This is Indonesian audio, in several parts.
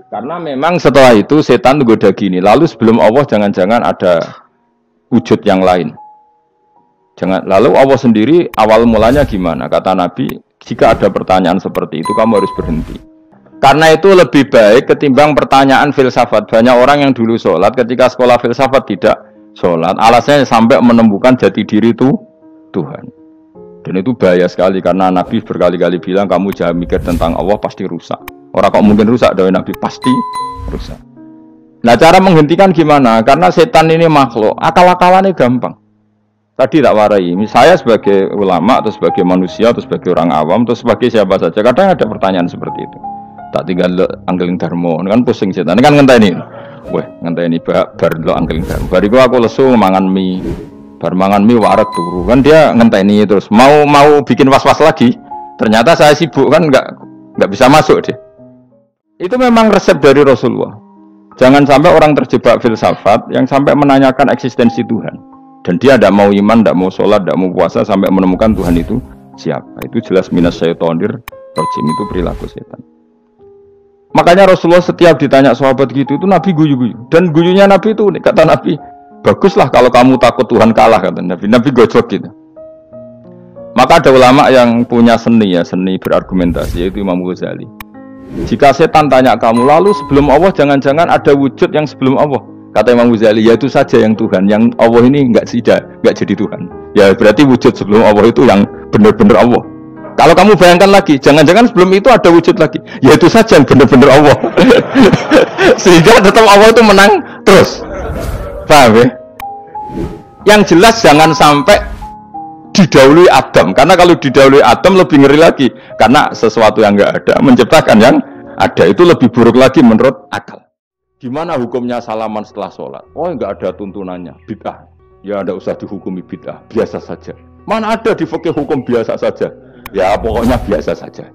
Karena memang setelah itu setan goda gini. Lalu sebelum Allah jangan-jangan ada wujud yang lain. Jangan. Lalu Allah sendiri awal mulanya gimana? Kata Nabi, jika ada pertanyaan seperti itu kamu harus berhenti. Karena itu lebih baik ketimbang pertanyaan filsafat. Banyak orang yang dulu sholat ketika sekolah filsafat tidak sholat. Alasannya sampai menemukan jati diri itu Tuhan. Dan itu bahaya sekali karena Nabi berkali-kali bilang kamu jangan mikir tentang Allah pasti rusak. Orang kok mungkin rusak dari Nabi pasti rusak. Nah cara menghentikan gimana? Karena setan ini makhluk, akal-akalannya gampang. Tadi tak warai, saya sebagai ulama atau sebagai manusia atau sebagai orang awam atau sebagai siapa saja, kadang ada pertanyaan seperti itu. Tak tinggal anggeling dharma, kan pusing setan, kan ngenteni. Weh, ngenteni bar lo anggeling dharma. Bariku aku lesu mangan mie. Bar mangan mie warak turu. Kan dia ngenteni terus mau bikin was-was lagi. Ternyata saya sibuk kan enggak bisa masuk dia. Itu memang resep dari Rasulullah. Jangan sampai orang terjebak filsafat yang sampai menanyakan eksistensi Tuhan. Dan dia tidak mau iman, tidak mau sholat, tidak mau puasa sampai menemukan Tuhan itu siapa. Itu jelas minas syaitonir rajim, itu perilaku setan. Makanya Rasulullah setiap ditanya sahabat gitu itu Nabi guyu-guyu. Dan guyunya Nabi itu unik. Kata Nabi, baguslah kalau kamu takut Tuhan kalah, kata Nabi. Nabi gojok gitu. Maka ada ulama yang punya seni berargumentasi, yaitu Imam Ghazali. Jika setan tanya kamu, lalu sebelum Allah jangan-jangan ada wujud yang sebelum Allah. Kata Imam Ghazali, ya itu saja yang Tuhan. Yang Allah ini enggak jadi Tuhan. Ya berarti wujud sebelum Allah itu yang benar-benar Allah. Kalau kamu bayangkan lagi, jangan-jangan sebelum itu ada wujud lagi. Ya itu saja yang benar-benar Allah. Sehingga tetap Allah itu menang terus. Paham ya? Yang jelas jangan sampai didahului Adam, karena kalau didahului Adam lebih ngeri lagi, karena sesuatu yang enggak ada menciptakan yang ada, itu lebih buruk lagi menurut akal. Gimana hukumnya salaman setelah sholat? Oh enggak ada tuntunannya, bid'ah. Ya enggak usah dihukumi bid'ah, biasa saja. Mana ada di fikih hukum biasa saja? Ya pokoknya biasa saja.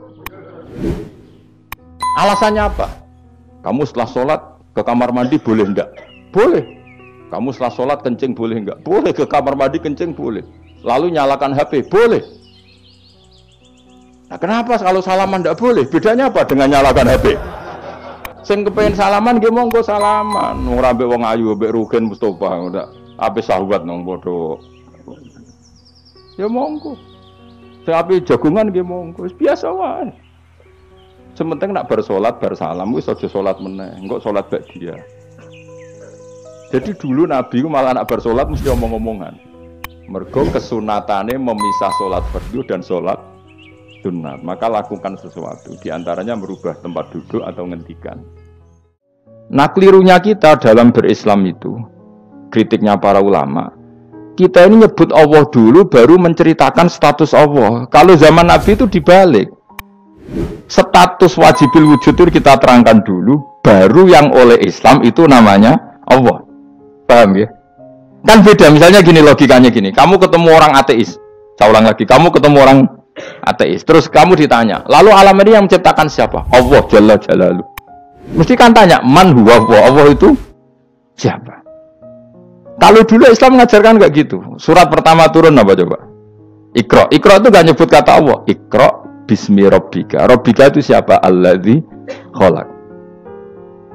Alasannya apa? Kamu setelah sholat ke kamar mandi boleh enggak? Boleh. Kamu setelah sholat kencing boleh enggak? Boleh. Ke kamar mandi kencing boleh. Lalu nyalakan HP, boleh. Nah kenapa kalau salaman tidak boleh? Bedanya apa dengan nyalakan HP? Sing kepengen salaman, nggih monggo salaman. Ora mbek wong ayu, mbek Rugen Mustofa, ndak ape sahabat nang padha. Ya monggo. Sing ape jagungan nggih monggo, biasa wae. Sementing nak bar salat, bar salam wis aja salat meneh, engko salat bak dia. Jadi dulu Nabi ku malah nak bar salat mesti omong-omongan. Mergo kesunatane memisah sholat fardu dan sholat sunat. Maka lakukan sesuatu. Di antaranya merubah tempat duduk atau ngentikan. Nah kelirunya kita dalam berislam itu, kritiknya para ulama, kita ini nyebut Allah dulu baru menceritakan status Allah. Kalau zaman Nabi itu dibalik. Status wajibil wujud itu kita terangkan dulu, baru yang oleh Islam itu namanya Allah. Paham ya? Kan beda, misalnya gini logikanya gini, kamu ketemu orang ateis, saya ulang lagi, kamu ketemu orang ateis, terus kamu ditanya, lalu alam ini yang menciptakan siapa? Allah Jalla Jalaluh. Mesti kan tanya, man huwa Allah itu siapa? Kalau dulu Islam mengajarkan kayak gitu, surat pertama turun apa coba? Iqra, Iqra itu gak nyebut kata Allah, Iqra bismi rabbika, rabbika itu siapa? Alladzi khalaq.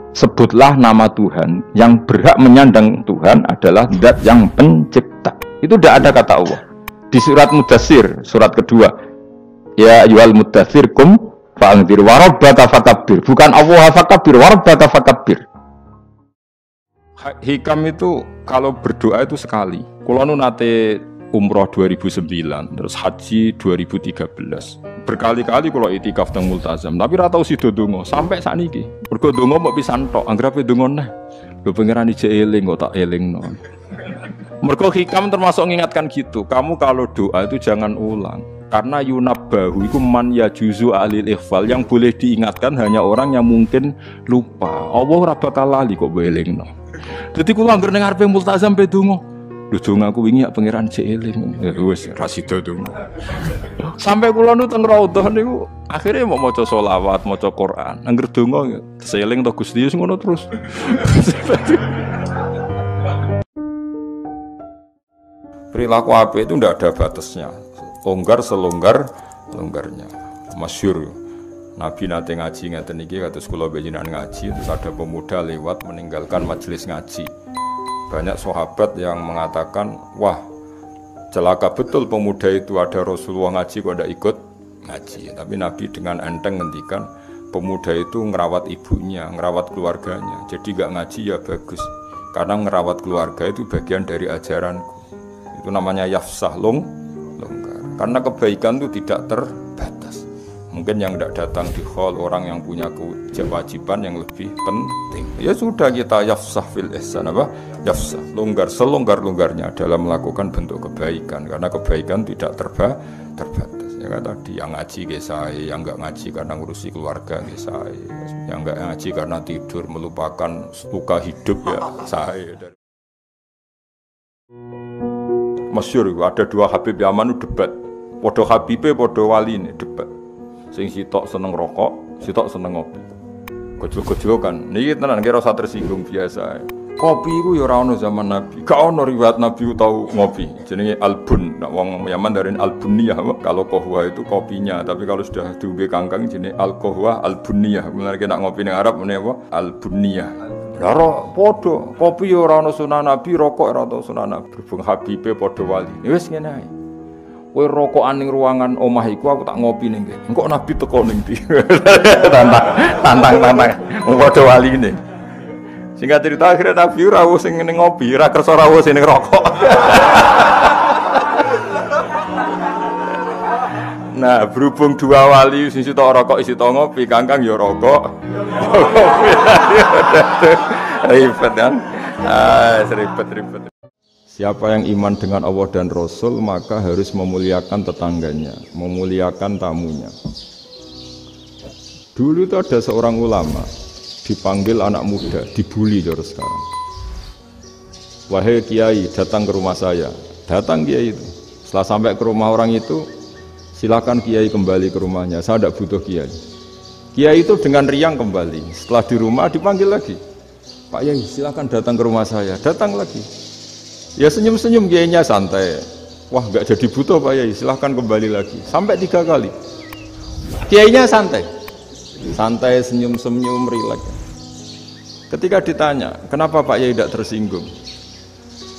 Sebutlah nama Tuhan, yang berhak menyandang Tuhan adalah zat yang pencipta. Itu tidak ada kata Allah. Di surat Mudatsir, surat kedua, ya ayyuhal mudatsir kum fa'anzir wa rabbaka fakabbir. Bukan Allah fakabbir, wa rabbaka fakabbir. Hikam itu kalau berdoa itu sekali. Kulo nu nate umroh 2009, terus haji 2013. Berkali-kali kalau itikaf teng multazam, tapi ora tau sida donga sampai sakniki. Mergo donga mbok pisan tok, anggere donga neh. Lho pangeran ije eling kok tak elingno. Mergo hikam termasuk mengingatkan gitu. Kamu kalau doa itu jangan ulang. Karena yunabbahu iku man yajuzu alil ikhfal, yang boleh diingatkan hanya orang yang mungkin lupa. Allah ora bakal lali kok mbok elingno. Dadi kula anggere ning arepe multazam pe donga. Lho donga aku wingi ya pangeran ije eling. Ya wis ra sida donga. Sampai kula nu teng raudhah niku akhire mau maca selawat, maca Quran. Angger donga seling to Gusti Yesus ngono terus. Perilaku apik itu ndak ada batasnya. Longgar selonggar-longgarnya. Masyhur Nabi nate ngaji ngeten iki kados kula panjenengan ngaji terus ada pemuda lewat meninggalkan majelis ngaji. Banyak sahabat yang mengatakan, "Wah, celaka betul pemuda itu, ada Rasulullah ngaji kok ndak ikut ngaji." Tapi Nabi dengan enteng ngendikan, pemuda itu ngerawat ibunya, ngerawat keluarganya. Jadi gak ngaji ya bagus. Karena ngerawat keluarga itu bagian dari ajaranku. Itu namanya yafsah longgar. Karena kebaikan itu tidak terbatas. Mungkin yang tidak datang di hall orang yang punya kewajiban yang lebih penting. Ya sudah kita yafsah fil ihsan apa? Yafsah longgar selonggar-longgarnya dalam melakukan bentuk kebaikan. Karena kebaikan tidak terbatas. Ya kan tadi yang ngaji ke saya, yang enggak ngaji karena ngurusi keluarga ke saya, yang enggak ngaji karena tidur melupakan luka hidup ya saya. Masyhur ada dua Habib Yaman debat. Podo Habibe, podo wali ini debat. Sing sitok seneng rokok, sitok seneng ngopi. Gojol-gojol kan. Niki tenan kira rasa tersinggung biasa. Kopi itu ya ora ono zaman Nabi. Gak ono riwayat Nabi tahu ngopi. Jenenge albun. Nek wong Yaman dari albuniyah. Kalau kohwa itu kopinya, tapi kalau sudah diombe kangkang jenenge alkohwa albuniyah. Mulane nek ngopi ning Arab meneh apa? Albuniyah. Lah padha, kopi ya ora ono sunah Nabi, rokok ora ono sunah Nabi. Berhubung Habibe padha wali. Wis ngene ae. Kowe rokokan ning ruangan omah iku aku tak ngopi ning kene. Engko Nabi teko ning ndi? Tantang. Padha waline. Singkat cerita akhirnya Nabi rawuh sing ning ngopi, ora kersa rawuh sing ning rokok. Nah, berhubung dua wali sing sitok rokok isi to ngopi, kangkang ya rokok. Ribet kan? Ribet. Siapa yang iman dengan Allah dan Rasul maka harus memuliakan tetangganya, memuliakan tamunya. Dulu itu ada seorang ulama dipanggil anak muda, dibully terus sekarang. Wahai kiai, datang ke rumah saya. Datang kiai itu. Setelah sampai ke rumah orang itu, silakan kiai kembali ke rumahnya. Saya tidak butuh kiai. Kiai itu dengan riang kembali. Setelah di rumah dipanggil lagi. Pak Yai, silakan datang ke rumah saya. Datang lagi. Ya senyum-senyum kiainya santai. Wah, nggak jadi butuh Pak Yai. Silakan kembali lagi. Sampai 3 kali. Kiainya santai. Santai, senyum-senyum, rileks. Ketika ditanya, kenapa Pak Yai tidak tersinggung?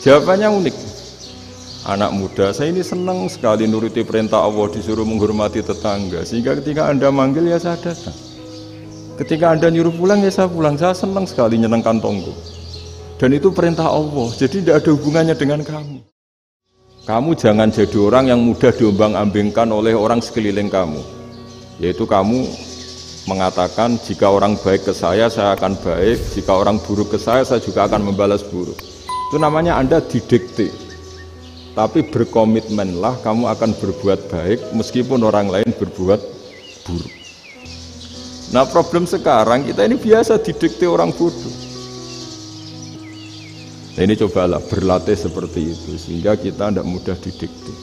Jawabannya unik. Anak muda, saya ini senang sekali nuruti perintah Allah, disuruh menghormati tetangga. Sehingga ketika Anda manggil, ya saya datang. Ketika Anda nyuruh pulang, ya saya pulang. Saya senang sekali nyenangkan tonggo. Dan itu perintah Allah, jadi tidak ada hubungannya dengan kamu. Kamu jangan jadi orang yang mudah diombang-ambingkan oleh orang sekeliling kamu. Yaitu kamu mengatakan jika orang baik ke saya akan baik, jika orang buruk ke saya juga akan membalas buruk. Itu namanya Anda didikte. Tapi berkomitmenlah kamu akan berbuat baik meskipun orang lain berbuat buruk. Nah problem sekarang kita ini biasa didikte orang bodoh. Nah, ini cobalah berlatih seperti itu sehingga kita tidak mudah didikte.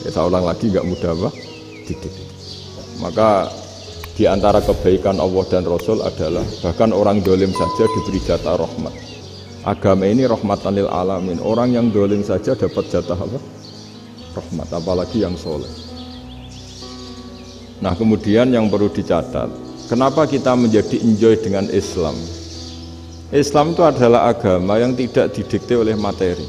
Ya, saya ulang lagi nggak mudah apa? Didikte. Maka di antara kebaikan Allah dan Rasul adalah bahkan orang dolim saja diberi jatah rahmat. Agama ini rahmatan lil alamin. Orang yang dolim saja dapat jatah apa? Rahmat, apalagi yang soleh. Nah kemudian yang perlu dicatat, kenapa kita menjadi enjoy dengan Islam? Islam itu adalah agama yang tidak didikte oleh materi.